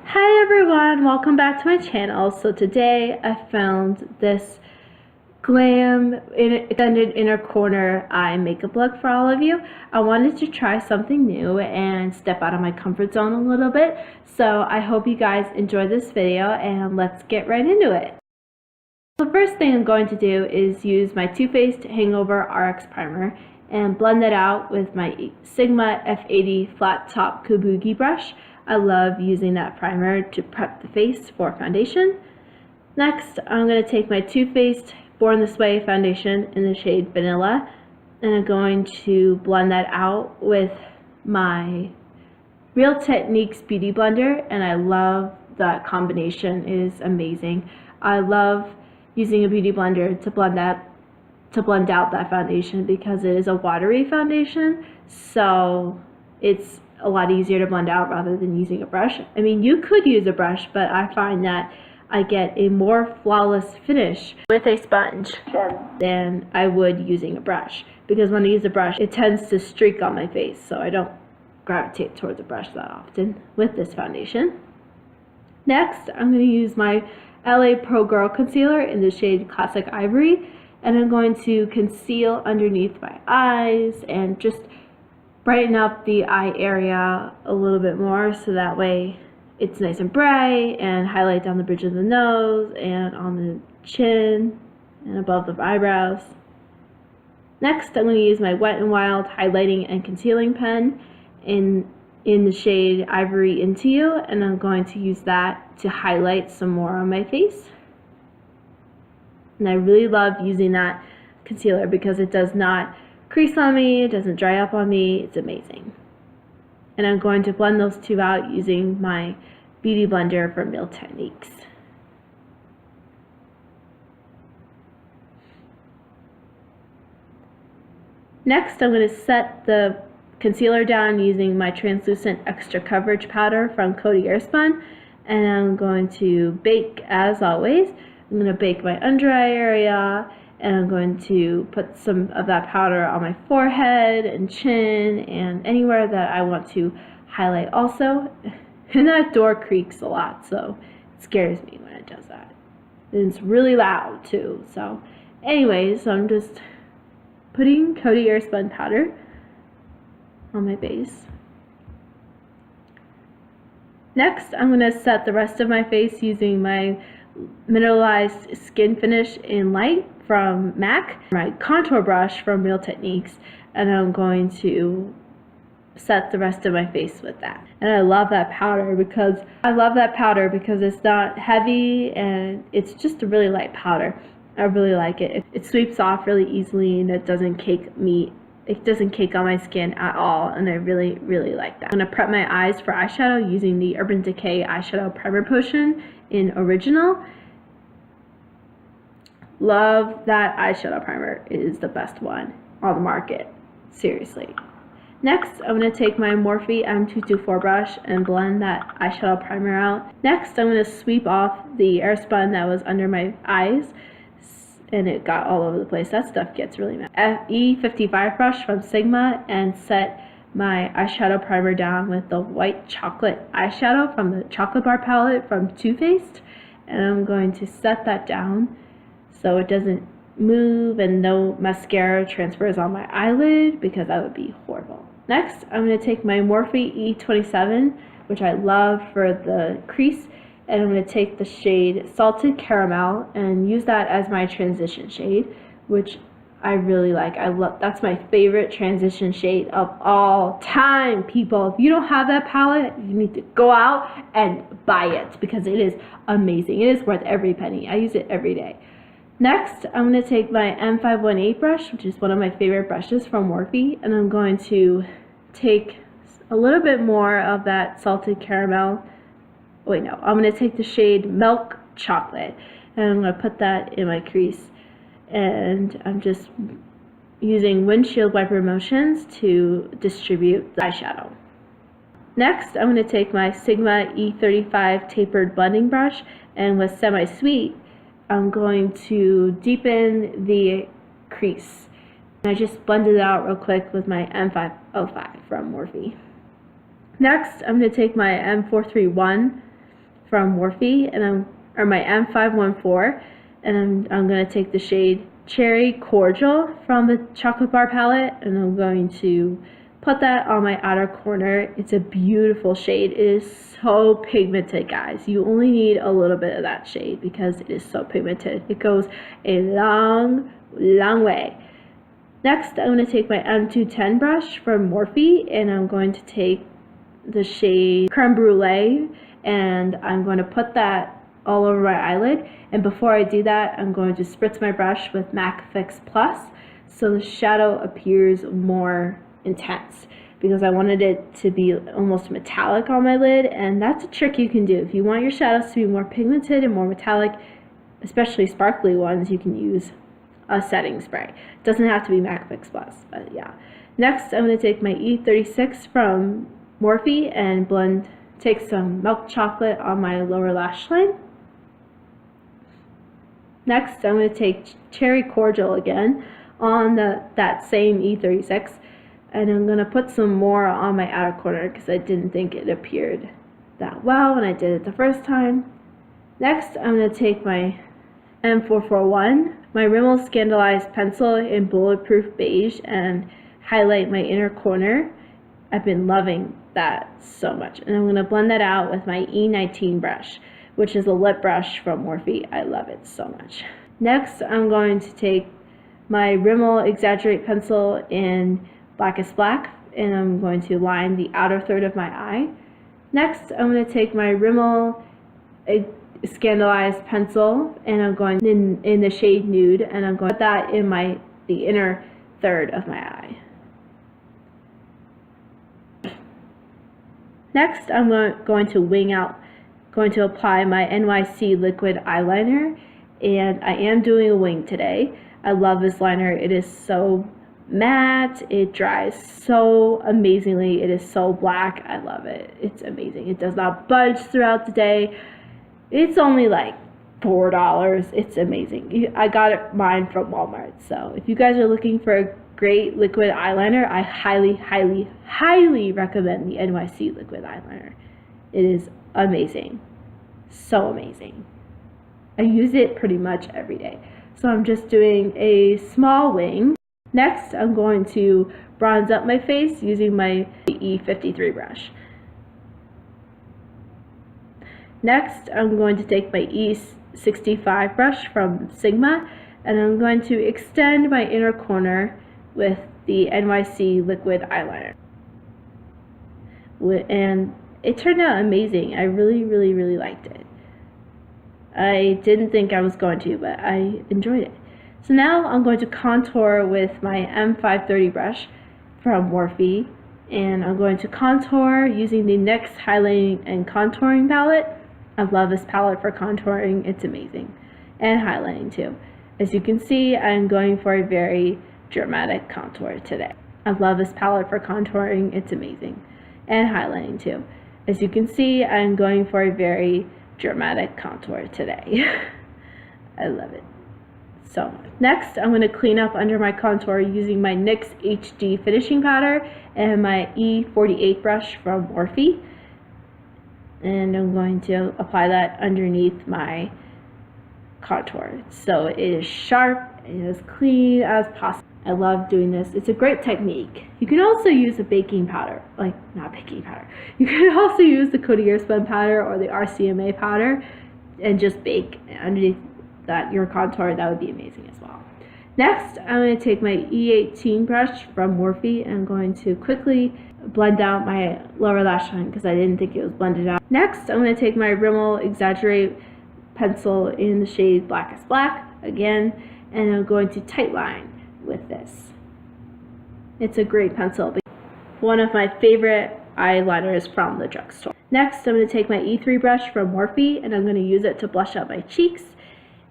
Hi everyone, welcome back to my channel. So today I found this Glam extended inner corner eye makeup look for all of you. I wanted to try something new and step out of my comfort zone a little bit. So I hope you guys enjoy this video and let's get right into it. The first thing I'm going to do is use my Too Faced Hangover RX Primer and blend it out with my Sigma F80 flat top kabuki brush. I love using that primer to prep the face for foundation. Next, I'm going to take my Too Faced Born This Way foundation in the shade Vanilla, and I'm going to blend that out with my Real Techniques Beauty Blender, and I love that combination. It is amazing. I love using a beauty blender to blend out that foundation because it is a watery foundation, so it's a lot easier to blend out rather than using a brush. I mean, you could use a brush, but I find that I get a more flawless finish with a sponge than I would using a brush, because when I use a brush it tends to streak on my face, so I don't gravitate towards a brush that often with this foundation. Next, I'm going to use my LA Pro Girl concealer in the shade Classic Ivory, and I'm going to conceal underneath my eyes and just brighten up the eye area a little bit more, so that way it's nice and bright, and highlight down the bridge of the nose and on the chin and above the eyebrows. Next, I'm going to use my Wet n Wild highlighting and concealing pen in the shade Ivory Into You, and I'm going to use that to highlight some more on my face. And I really love using that concealer because it does not crease on me, it doesn't dry up on me, it's amazing. And I'm going to blend those two out using my beauty blender from Real Techniques. Next, I'm going to set the concealer down using my translucent extra coverage powder from Coty Airspun, and I'm going to bake as always. I'm going to bake my under eye area, and I'm going to put some of that powder on my forehead and chin and anywhere that I want to highlight also. And that door creaks a lot, so it scares me when it does that. And it's really loud too. So anyways, I'm just putting Coty Airspun powder on my base. Next, I'm going to set the rest of my face using my Mineralized Skin Finish in Light from MAC, my contour brush from Real Techniques, and I'm going to set the rest of my face with that. And I love that powder because it's not heavy and it's just a really light powder. I really like it. It sweeps off really easily and it doesn't cake on my skin at all, and I really, really like that. I'm going to prep my eyes for eyeshadow using the Urban Decay Eyeshadow Primer Potion in Original. Love that eyeshadow primer. It is the best one on the market. Seriously. Next, I'm going to take my Morphe M224 brush and blend that eyeshadow primer out. Next, I'm going to sweep off the Airspun that was under my eyes, and it got all over the place. That stuff gets really mad. E55 brush from Sigma, and set my eyeshadow primer down with the white chocolate eyeshadow from the Chocolate Bar palette from Too Faced, and I'm going to set that down so it doesn't move and no mascara transfers on my eyelid, because that would be horrible. Next, I'm going to take my Morphe E27, which I love for the crease, and I'm going to take the shade Salted Caramel and use that as my transition shade, which I really like. That's my favorite transition shade of all time, people. If you don't have that palette, you need to go out and buy it because it is amazing. It is worth every penny. I use it every day. Next, I'm going to take my M518 brush, which is one of my favorite brushes from Morphe, and I'm going to take a little bit more of that Salted Caramel. Wait, no, I'm going to take the shade Milk Chocolate, and I'm going to put that in my crease. And I'm just using windshield wiper motions to distribute the eyeshadow. Next, I'm going to take my Sigma E35 tapered blending brush, and with Semi-Sweet, I'm going to deepen the crease. And I just blended it out real quick with my M505 from Morphe. Next, I'm going to take my M431 from Morphe, and or my M514, and I'm going to take the shade Cherry Cordial from the Chocolate Bar palette, and I'm going to put that on my outer corner. It's a beautiful shade. It is so pigmented, guys. You only need a little bit of that shade because it is so pigmented. It goes a long way. Next, I'm going to take my M210 brush from Morphe, and I'm going to take the shade Creme Brulee, and I'm going to put that all over my eyelid. And before I do that, I'm going to spritz my brush with MAC Fix Plus so the shadow appears more intense, because I wanted it to be almost metallic on my lid, and that's a trick you can do. If you want your shadows to be more pigmented and more metallic, especially sparkly ones, you can use a setting spray. It doesn't have to be MAC Fix Plus, but yeah. Next, I'm going to take my E36 from Morphe and take some milk chocolate on my lower lash line. Next, I'm going to take Cherry Cordial again on that same E36, and I'm going to put some more on my outer corner because I didn't think it appeared that well when I did it the first time. Next, I'm going to take my M441, my Rimmel Scandaleyes pencil in Bulletproof Beige, and highlight my inner corner. I've been loving that so much. And I'm going to blend that out with my E19 brush, which is a lip brush from Morphe. I love it so much. Next, I'm going to take my Rimmel Exaggerate pencil in Blackest Black, and I'm going to line the outer third of my eye. Next, I'm going to take my Rimmel Scandaleyes pencil, and I'm going in the shade Nude, and I'm going to put that in the inner third of my eye. Next, I'm going to apply my NYC Liquid eyeliner, and I am doing a wing today. I love this liner. It is so matte. It dries so amazingly. It is so black. I love it. It's amazing. It does not budge throughout the day. It's only like $4. It's amazing. I got mine from Walmart. So if you guys are looking for a great liquid eyeliner, I highly, highly, highly recommend the NYC Liquid eyeliner. It is amazing. So amazing. I use it pretty much every day. So I'm just doing a small wing. Next, I'm going to bronze up my face using my E53 brush. Next, I'm going to take my E65 brush from Sigma, and I'm going to extend my inner corner with the NYC Liquid eyeliner. And it turned out amazing. I really, really, really liked it. I didn't think I was going to, but I enjoyed it. So now I'm going to contour with my M530 brush from Morphe, and I'm going to contour using the NYX Highlighting and Contouring palette. I love this palette for contouring. It's amazing. And highlighting too. As you can see, I'm going for a very dramatic contour today. I love this palette for contouring. It's amazing. And highlighting too. As you can see, I'm going for a very dramatic contour today. I love it so much. Next, I'm going to clean up under my contour using my NYX HD finishing powder and my E48 brush from Morphe. And I'm going to apply that underneath my contour so it is sharp and as clean as possible. I love doing this. It's a great technique. You can also use a baking powder, not baking powder. You can also use the Coty Airspun powder or the RCMA powder and just bake underneath your contour. That would be amazing as well. Next, I'm going to take my E18 brush from Morphe and I'm going to quickly blend out my lower lash line because I didn't think it was blended out. Next, I'm going to take my Rimmel Exaggerate pencil in the shade Blackest Black again, and I'm going to tightline with this. It's a great pencil. One of my favorite eyeliners from the drugstore. Next, I'm going to take my E3 brush from Morphe and I'm going to use it to blush out my cheeks.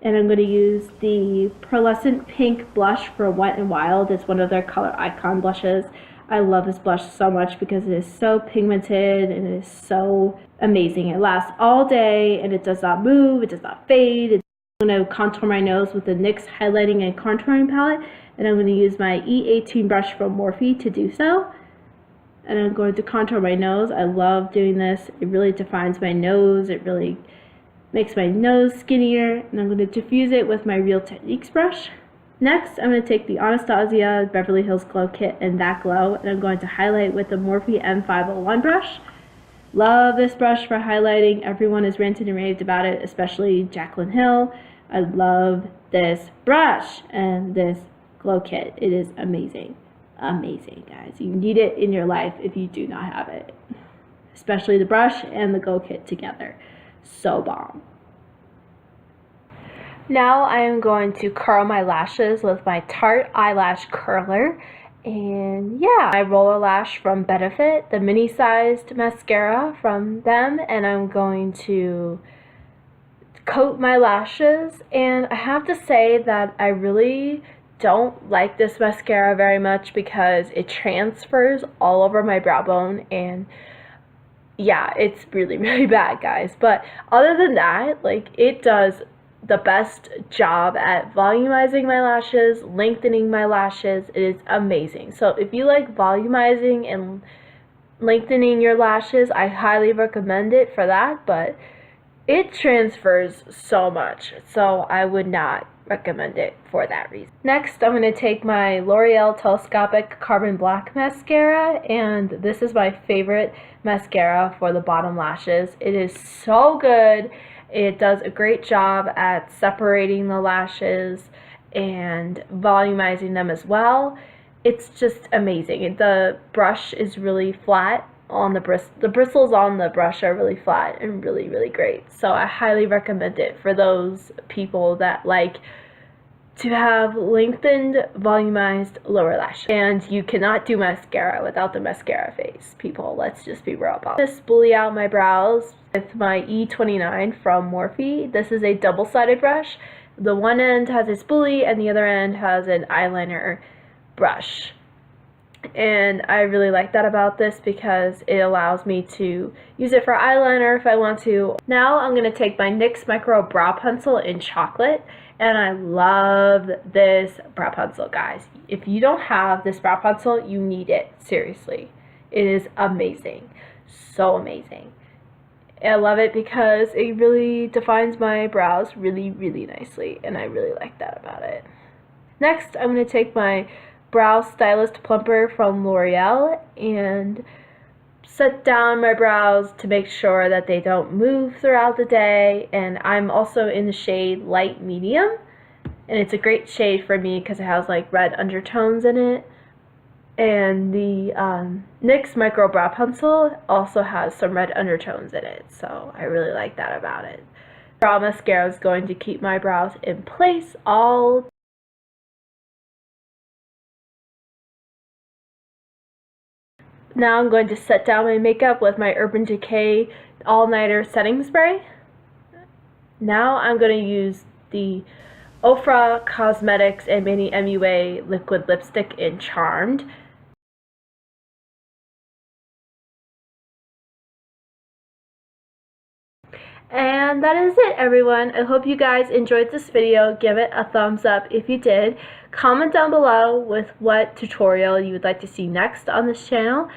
And I'm going to use the Pearlescent Pink blush for Wet n Wild. It's one of their color icon blushes. I love this blush so much because it is so pigmented and it is so amazing. It lasts all day and it does not move, it does not fade. I'm going to contour my nose with the NYX Highlighting and Contouring palette, and I'm going to use my E18 brush from Morphe to do so. and I'm going to contour my nose. I love doing this. It really defines my nose. It really makes my nose skinnier, and I'm going to diffuse it with my Real Techniques brush. Next, I'm going to take the Anastasia Beverly Hills Glow Kit and That Glow, and I'm going to highlight with the Morphe M501 brush. Love this brush for highlighting. Everyone has ranted and raved about it, especially Jaclyn Hill. I love this brush and this glow kit. It is amazing. Amazing, guys. You need it in your life if you do not have it. Especially the brush and the glow kit together. So bomb. Now I am going to curl my lashes with my Tarte eyelash curler. And yeah, my roller lash from Benefit, the mini sized mascara from them, and I'm going to coat my lashes. And I have to say that I really don't like this mascara very much because it transfers all over my brow bone, and yeah, it's really bad, guys. But other than that, like, it does the best job at volumizing my lashes, lengthening my lashes. It is amazing. So if you like volumizing and lengthening your lashes, I highly recommend it for that, but it transfers so much, so I would not recommend it for that reason. Next, I'm going to take my L'Oreal Telescopic Carbon Black Mascara, and this is my favorite mascara for the bottom lashes. It is so good. It does a great job at separating the lashes and volumizing them as well. It's just amazing. The brush is really flat on the bristles on the brush are really flat and really great. So I highly recommend it for those people that like to have lengthened, volumized lower lash. And you cannot do mascara without the mascara face, people. Let's just be real about it. I'm gonna spoolie out my brows with my E29 from Morphe. This is a double-sided brush. The one end has a spoolie and the other end has an eyeliner brush. And I really like that about this because it allows me to use it for eyeliner if I want to. Now I'm going to take my NYX Micro Brow Pencil in Chocolate, and I love this brow pencil, guys. If you don't have this brow pencil, you need it, seriously. It is amazing, so amazing. I love it because it really defines my brows really nicely, and I really like that about it. Next, I'm going to take my Brow Stylist Plumper from L'Oreal and set down my brows to make sure that they don't move throughout the day. And I'm also in the shade Light Medium, and it's a great shade for me because it has like red undertones in it. And the NYX Micro Brow Pencil also has some red undertones in it, so I really like that about it. Brow mascara is going to keep my brows in place all Now I'm going to set down my makeup with my Urban Decay All Nighter Setting Spray. Now I'm going to use the Ofra Cosmetics and Mini MUA Liquid Lipstick in Charmed. And that is it, everyone. I hope you guys enjoyed this video. Give it a thumbs up if you did. Comment down below with what tutorial you would like to see next on this channel.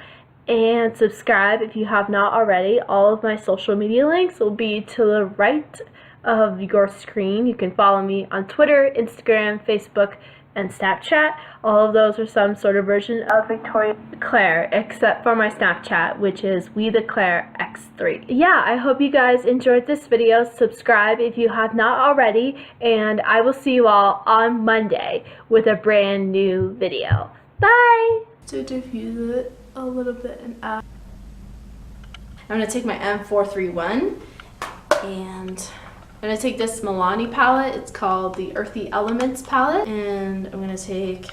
And subscribe if you have not already. All of my social media links will be to the right of your screen. You can follow me on Twitter, Instagram, Facebook, and Snapchat. All of those are some sort of version of Victoria Claire, except for my Snapchat, which is We The Claire X3. Yeah, I hope you guys enjoyed this video. Subscribe if you have not already, and I will see you all on Monday with a brand new video. Bye! To diffuse it a little bit and add. I'm going to take my M431 and I'm going to take this Milani palette. It's called the Earthy Elements palette, and I'm going to take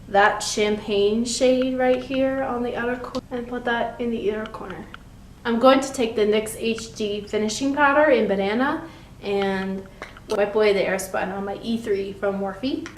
that champagne shade right here on the outer corner and put that in the inner corner. I'm going to take the NYX HD finishing powder in Banana and wipe away the Airspun on my E3 from Morphe.